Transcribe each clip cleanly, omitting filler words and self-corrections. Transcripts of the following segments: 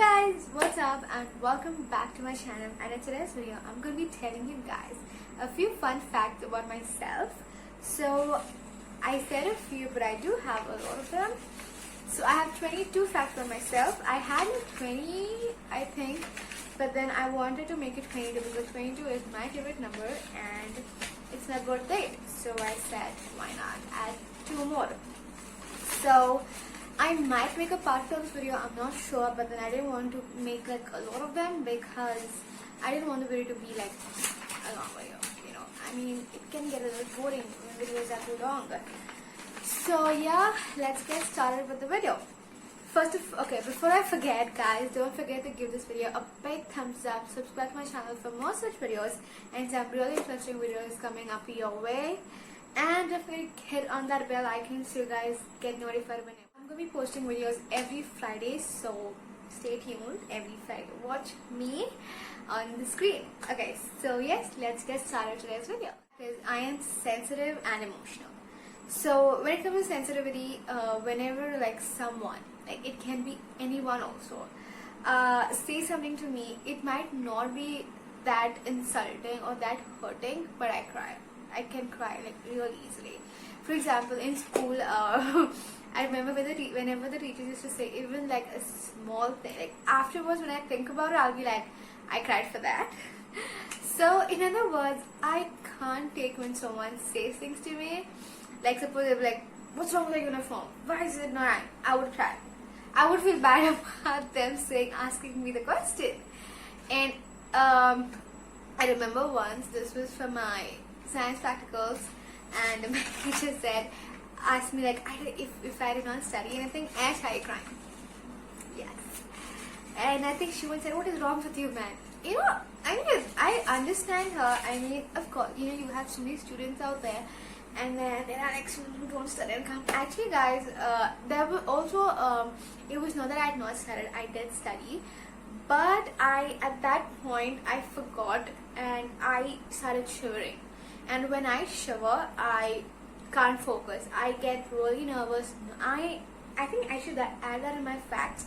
Guys, what's up and welcome back to my channel, and in today's video I'm going to be telling you guys a few fun facts about myself. So I said a few, but I do have a lot of them. So I have 22 facts on myself. I had like 20 I think, but then I wanted to make it 22 because 22 is my favorite number and it's my birthday. So I said why not add 2 more. So I might make a part 2 of this video, I'm not sure, but then I didn't want to make like a lot of them because I didn't want the video to be like a long video, you know. I mean, it can get a little boring when videos are too long. So yeah, let's get started with the video. Before I forget guys, don't forget to give this video a big thumbs up, subscribe to my channel for more such videos and some really interesting videos coming up your way. And definitely hit on that bell icon so you guys get notified whenever. I'm going to be posting videos every Friday, so stay tuned every Friday. Watch me on the screen. Okay, so yes, let's get started today's video. Because I am sensitive and emotional. So when it comes to sensitivity, whenever like someone, like it can be anyone also, say something to me, it might not be that insulting or that hurting, but I cry. I can cry like real easily. For example, in school, I remember whenever the teachers used to say even like a small thing, like afterwards when I think about it, I'll be like, I cried for that. So in other words, I can't take when someone says things to me. Like suppose they're like, what's wrong with the uniform? Why is it not right? I would cry. I would feel bad about them asking me the question. And I remember once, this was for my science practicals, and my teacher asked me like if I did not study anything, and I started crying. Yes. And I think she would say, what is wrong with you, man? You know, I mean, I understand her. I mean, of course, you know, you have so many students out there, and then there are like students who don't study and come. Actually guys, there were also, it was not that I had not studied, I did study. But at that point, I forgot and I started shivering. And when I shiver, I can't focus. I get really nervous. I think I should add that in my facts.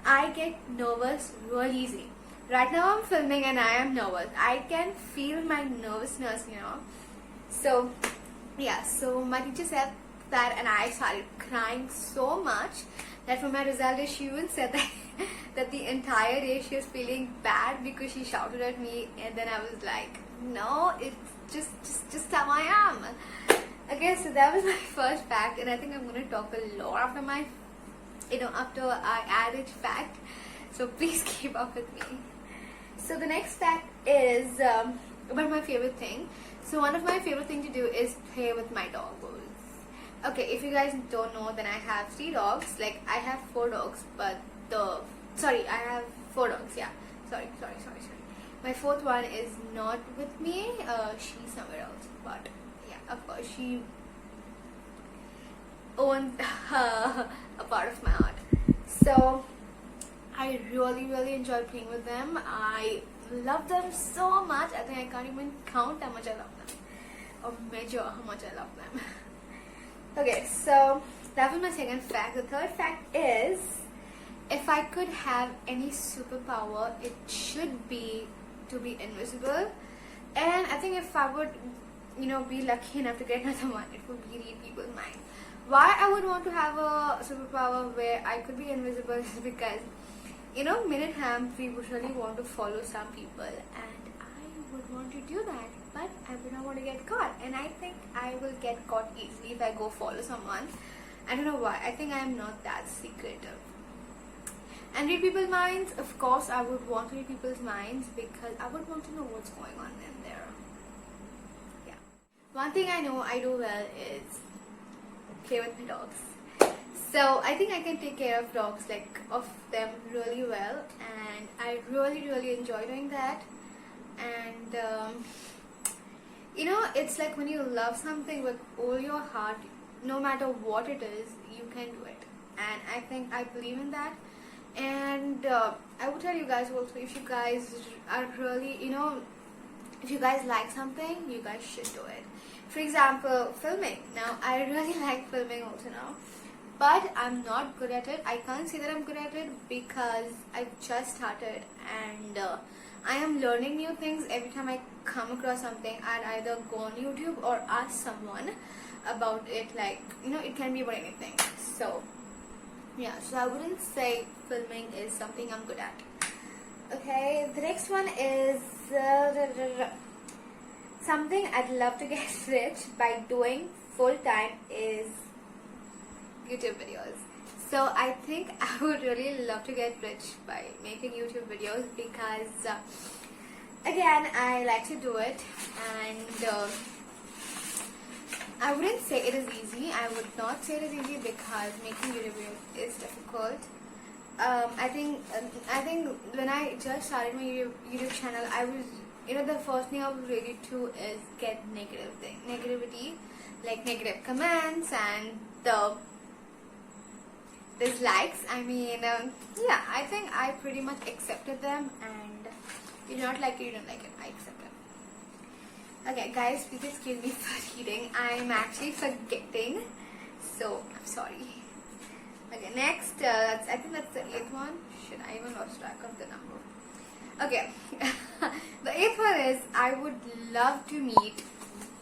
I get nervous real easy. Right now I'm filming and I am nervous. I can feel my nervousness, you know. So yeah, so my teacher said that and I started crying so much that for my result day she even said that that the entire day she was feeling bad because she shouted at me, and then I was like, no, it's just how I am. Okay, so that was my first fact, and I think I'm going to talk a lot after my, after I add each fact. So please keep up with me. So the next fact is about my favorite thing. So one of my favorite thing to do is play with my dogs. Okay, if you guys don't know, then I have 3 dogs. Like I have 4 dogs, but I have 4 dogs. Yeah, sorry. My 4th one is not with me. She's somewhere else. But yeah, of course, she owns a part of my heart. So I really enjoy playing with them. I love them so much. I think I can't even count how much I love them, or measure how much I love them. Okay, so that was my second fact. The third fact is, if I could have any superpower, it should be to be invisible. And I think if I would, be lucky enough to get another one, it would be read people's mind. Why I would want to have a superpower where I could be invisible is because, minute hand, we would really want to follow some people, and I would want to do that, but I would not want to get caught, and I think I will get caught easily if I go follow someone. I don't know why. I think I am not that secretive. And read people's minds, of course I would want to read people's minds because I would want to know what's going on in there. Yeah. One thing I know I do well is play with my dogs. So I think I can take care of dogs, like of them really well, and I really enjoy doing that. And it's like when you love something with all your heart, no matter what it is, you can do it. And I think I believe in that. And I would tell you guys also, if you guys are really, if you guys like something, you guys should do it. For example, filming. Now I really like filming also now. but I'm not good at it. I can't say that I'm good at it because I've just started, and I am learning new things every time I come across something. I'd either go on YouTube or ask someone about it. Like, you know, it can be about anything. So yeah, so I wouldn't say filming is something I'm good at. Okay, the next one is something I'd love to get rich by doing full time is YouTube videos. So I think I would really love to get rich by making YouTube videos because again, I like to do it, and I wouldn't say it is easy. I would not say it is easy because making YouTube videos is difficult. I think when I just started my YouTube channel, I was, you know, the first thing I was ready to is get negativity, like negative comments and the dislikes. I mean, yeah, I think I pretty much accepted them, and you do not like it, you don't like it. I accept it. Okay, guys, please excuse me for reading. I'm actually forgetting, so I'm sorry. Okay, next, I think that's the 8th one. Shit, I even lost track of the number. Okay, the 8th one is I would love to meet.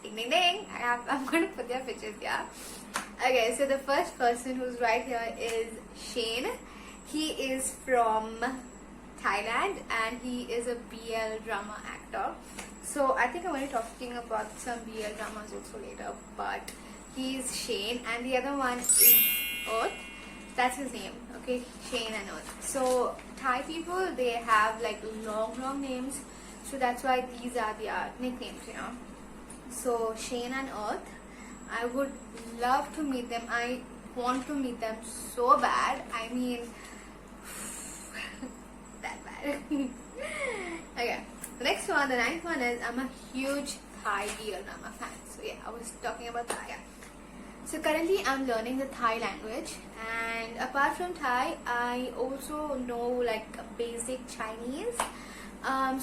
Ding ding ding. I'm going to put their pictures here. Okay, so the first person who's right here is Shane. He is from Thailand and he is a BL drama actor. So I think I'm going to be talking about some BL dramas also later. But he's Shane, and the other one is Earth. That's his name, okay, Shane and Earth. So Thai people, they have like long names, so that's why these are their nicknames, you know. So Shane and Earth, I would love to meet them. I want to meet them so bad. I mean, that bad. Okay, the next one, the 9th one is I'm a huge Thai BL drama fan. So yeah, I was talking about Thai. Yeah. So currently I'm learning the Thai language, and apart from Thai, I also know like basic Chinese.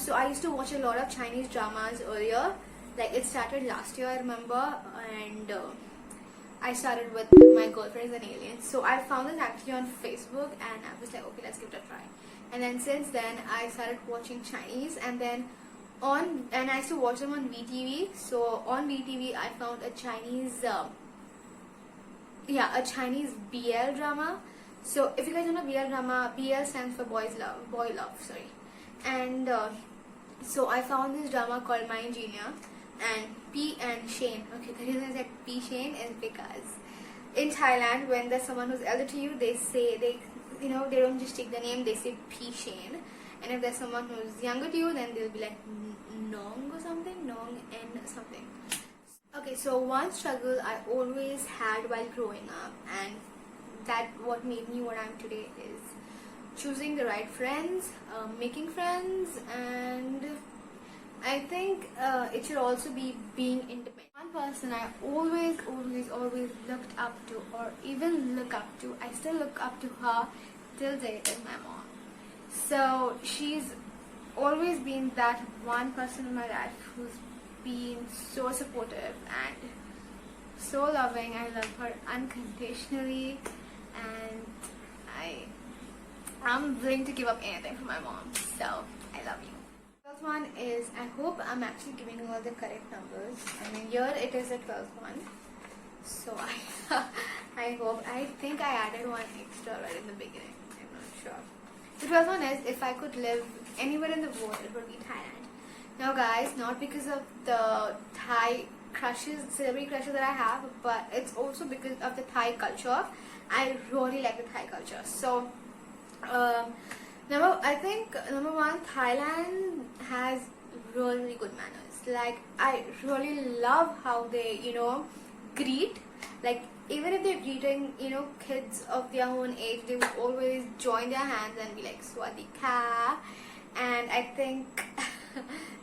So I used to watch a lot of Chinese dramas earlier. Like it started last year, I remember, and I started with My Girlfriend is an Alien. So I found this actually on Facebook, and I was like, okay, let's give it a try. And then since then, I started watching Chinese, and then I used to watch them on VTV. So on VTV, I found a Chinese. A Chinese BL drama. So if you guys don't know BL drama, BL stands for boy love, sorry. And so I found this drama called My Engineer, and P and Shane. Okay, the reason I said P Shane is because in Thailand, when there's someone who's elder to you, they don't just take the name, they say P Shane. And if there's someone who's younger to you, then they'll be like Nong or something, Nong N something. Okay, so one struggle I always had while growing up, and that what made me what I am today, is choosing the right friends, making friends, and I think it should also be being independent. One person I always looked up to, or even look up to, I still look up to her till date, is my mom. So she's always been that one person in my life who's been so supportive and so loving. I love her unconditionally, and I'm willing to give up anything for my mom. So I love you. The 12th one is, I hope I'm actually giving you all the correct numbers. I mean, here it is the 12th one. So I think I added one extra right in the beginning. I'm not sure. The 12th one is, if I could live anywhere in the world, it would be Thailand. Now guys, not because of the Thai crushes, celebrity crushes that I have, but it's also because of the Thai culture. I really like the Thai culture. So, I think number one, Thailand has really good manners. Like, I really love how they, greet. Like, even if they're greeting, kids of their own age, they would always join their hands and be like, Swadika. And I think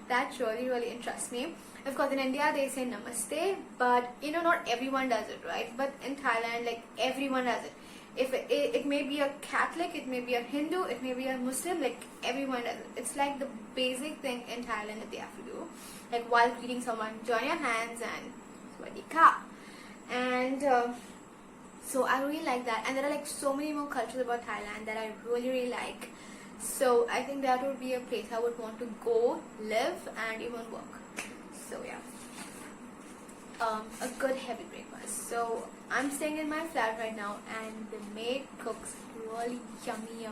that really interests me. Of course, in India they say namaste, but not everyone does it, right? But in Thailand, like, everyone does it. If it may be a Catholic, it may be a Hindu, it may be a Muslim, like, everyone does it. It's like the basic thing in Thailand that they have to do. Like, while greeting someone, join your hands and Swadika. And So I really like that, and there are like so many more cultures about Thailand that I really like. So I think that would be a place I would want to go, live, and even work. So yeah, a good heavy breakfast. So I'm staying in my flat right now, and the maid cooks really yummy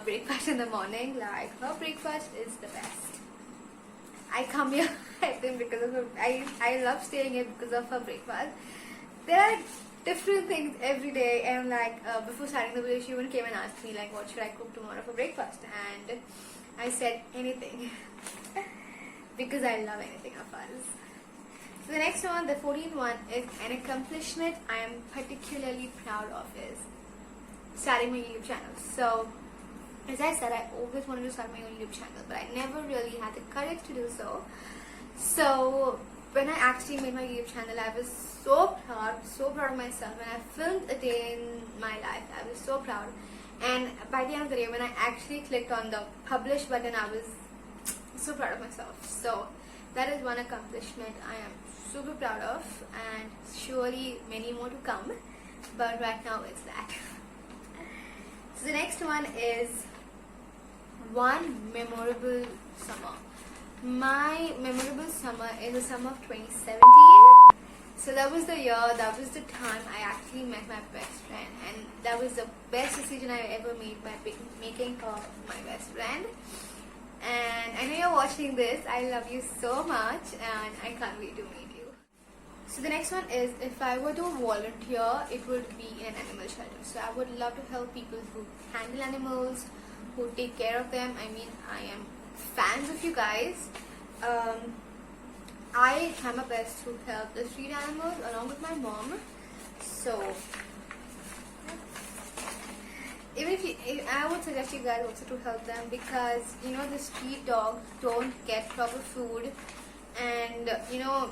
breakfast in the morning. Like, her breakfast is the best. I come here I think because of her. I love staying here because of her breakfast. There are different things every day, and like before starting the video, she even came and asked me like, what should I cook tomorrow for breakfast, and I said anything because I love anything of hers. So the next one, the 14th one, is an accomplishment I am particularly proud of is starting my YouTube channel. So as I said, I always wanted to start my own YouTube channel, but I never really had the courage to do so. So when I actually made my YouTube channel, I was so proud of myself. When I filmed a day in my life, I was so proud. And by the end of the day, when I actually clicked on the publish button, I was so proud of myself. So that is one accomplishment I am super proud of, and surely many more to come. But right now it's that. So the next one is one memorable summer. My memorable summer is the summer of 2017. So that was the year, that was the time I actually met my best friend, and that was the best decision I ever made by making her my best friend. And I know you're watching this. I love you so much, and I can't wait to meet you. So the next one is, if I were to volunteer, it would be in an animal shelter. So I would love to help people who handle animals, who take care of them. I mean, I am fans of you guys. I try my best to help the street animals along with my mom. So I would suggest you guys also to help them, because you know the street dogs don't get proper food, and you know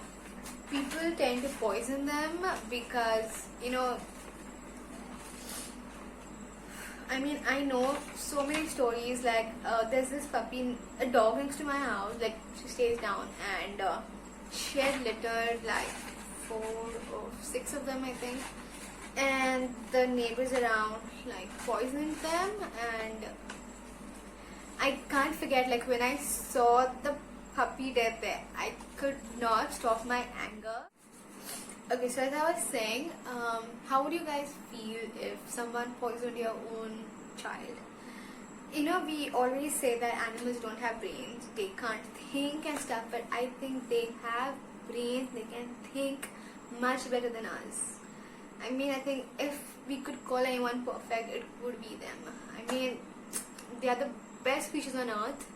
people tend to poison them because you know. I mean, I know so many stories, like there's this puppy, a dog next to my house, like she stays down, and she had littered like 4 or 6 of them, I think, and the neighbors around like poisoned them, and I can't forget, like when I saw the puppy dead there, I could not stop my anger. Okay, so as I was saying, how would you guys feel if someone poisoned your own child? You know, we always say that animals don't have brains, they can't think and stuff, but I think they have brains, they can think much better than us. I mean, I think if we could call anyone perfect, it would be them. I mean, they are the best creatures on earth,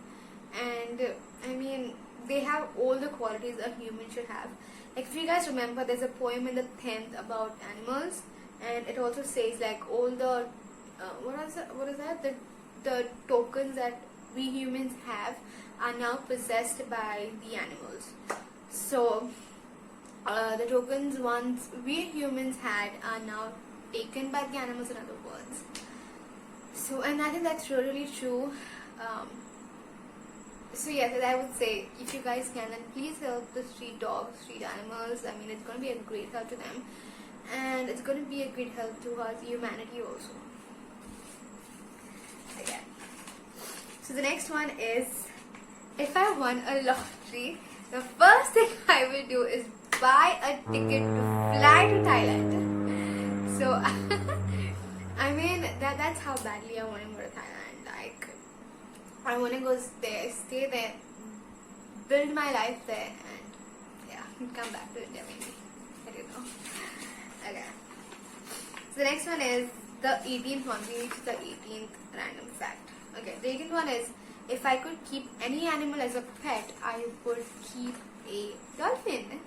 and I mean, they have all the qualities a human should have. Like, if you guys remember, there's a poem in the 10th about animals, and it also says like all the what is that? The tokens that we humans have are now possessed by the animals. So the tokens once we humans had are now taken by the animals, in other words. So, and I think that's really true. So yes, I would say, if you guys can, then please help the street dogs, street animals. I mean, it's going to be a great help to them, and it's going to be a great help to us, humanity also. Again. So the next one is, if I won a lottery, the first thing I will do is buy a ticket to fly to Thailand. So I mean, that's how badly I want to go to Thailand. Like, I want to go there, stay there, build my life there, and yeah, come back to India maybe. I don't know. Okay. So the next one is the 18th one. We reached the 18th random fact. Okay, the 18th one is, if I could keep any animal as a pet, I would keep a dolphin.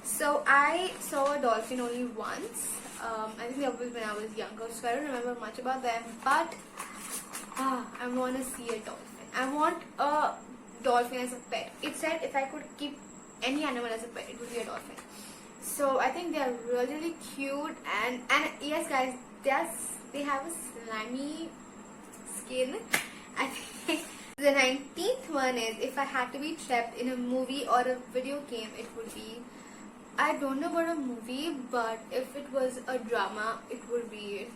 So I saw a dolphin only once. I think that was when I was younger, so I don't remember much about them. But I want to see a dolphin. I want a dolphin as a pet. It said if I could keep any animal as a pet, it would be a dolphin. So I think they are really, really cute, and yes guys, they have a slimy skin. I think the 19th one is, if I had to be trapped in a movie or a video game, it would be I don't know about a movie, but if it was a drama, it would be.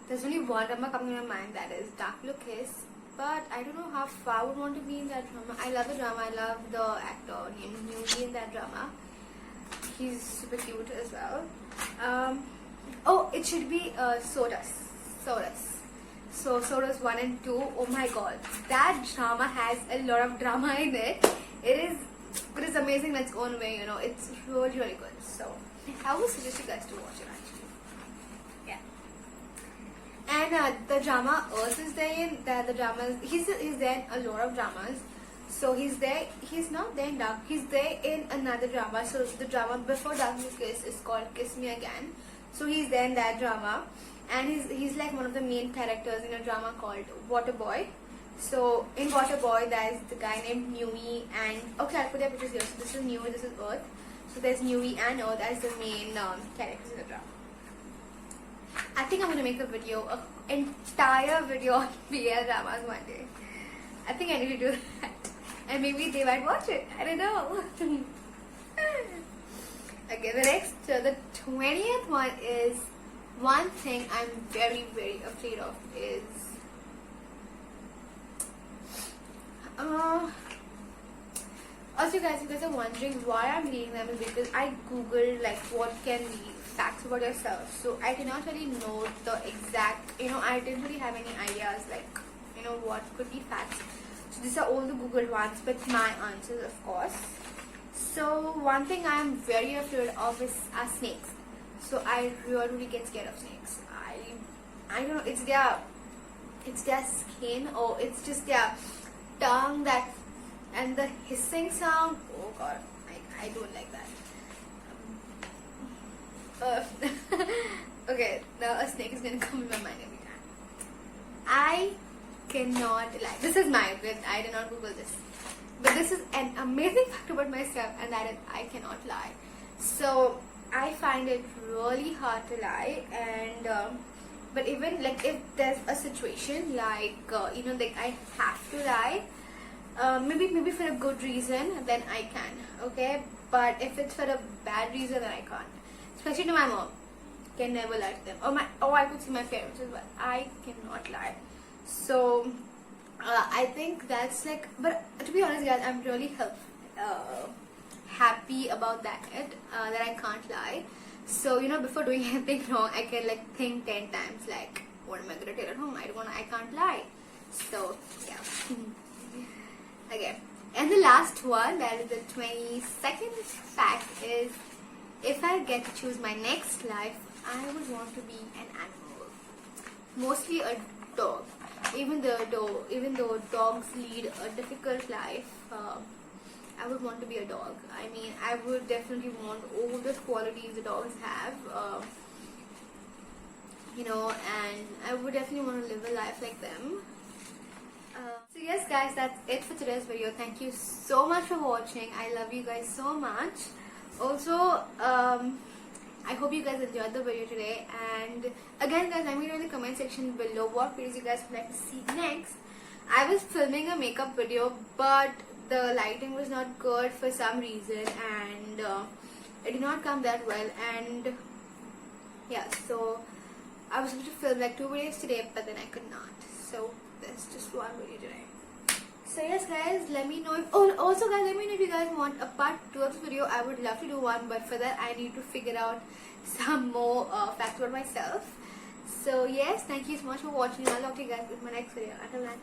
There's only one drama coming to my mind, that is Dark Blue Kiss. But I don't know how far I would want to be in that drama. I love the drama. I love the actor named Newbie in that drama. He's super cute as well. Oh, it should be Sodas. So Sodas 1 and 2. Oh my god, that drama has a lot of drama in it. It is amazing in its own way. You know, it's really good. So I would suggest you guys to watch it actually. Yeah. And the drama Earth is there in the dramas. He's there in a lot of dramas. So he's there. He's not there in Dark. He's there in another drama. So the drama before Dark Blue Kiss is called Kiss Me Again. So he's there in that drama, and he's like one of the main characters in a drama called Waterboy. So in Waterboy, there's the guy named Newey, and okay, I'll put their pictures here. So this is Newey, this is Earth. So there's Newey and Earth as the main characters in the drama. I think I'm gonna make an entire video on BL dramas one day. I think I need to do that, and maybe they might watch it. I don't know. Okay, the 20th one is one thing I'm very afraid of is also guys, you guys are wondering why I'm reading them is because I googled like what can be facts about yourself. So I cannot really know the exact, I didn't really have any ideas like what could be facts. So these are all the googled ones with my answers, of course. So one thing I am very afraid of are snakes. So I really get scared of snakes. I don't know, it's their skin, or it's just their tongue and the hissing sound. Oh god, I don't like that. Okay, now a snake is gonna come in my mind every time. I cannot lie. This is my opinion. I did not Google this. But this is an amazing fact about myself, and that is I cannot lie. So I find it really hard to lie, and but even like if there's a situation like like I have to lie, maybe for a good reason, then I can. Okay, but if it's for a bad reason, then I can't. Especially to my mom, can never lie to them. Or I could see my parents as well. I cannot lie. So. I think that's like, but to be honest guys, I'm really happy about that I can't lie. So before doing anything wrong, I can like think 10 times like, what am I gonna tell at home? I can't lie. So yeah. Okay, and the last one, that is the 22nd fact, is if I get to choose my next life, I would want to be an animal, mostly a dog. Even though dogs lead a difficult life, I would want to be a dog. I mean, I would definitely want all the qualities the dogs have, and I would definitely want to live a life like them. So yes guys, that's it for today's video. Thank you so much for watching. I love you guys so much. Also, I hope you guys enjoyed the video today, and again guys, let me know in the comment section below what videos you guys would like to see next. I was filming a makeup video, but the lighting was not good for some reason, and it did not come that well, and yeah, so I was supposed to film like 2 videos today, but then I could not, so there's just one video today. So yes guys, let me know if, also guys, let me know if you guys want a part 2 of this video. I would love to do one, but for that I need to figure out some more facts about myself. So yes, thank you so much for watching. I'll talk to you guys in my next video. Until then.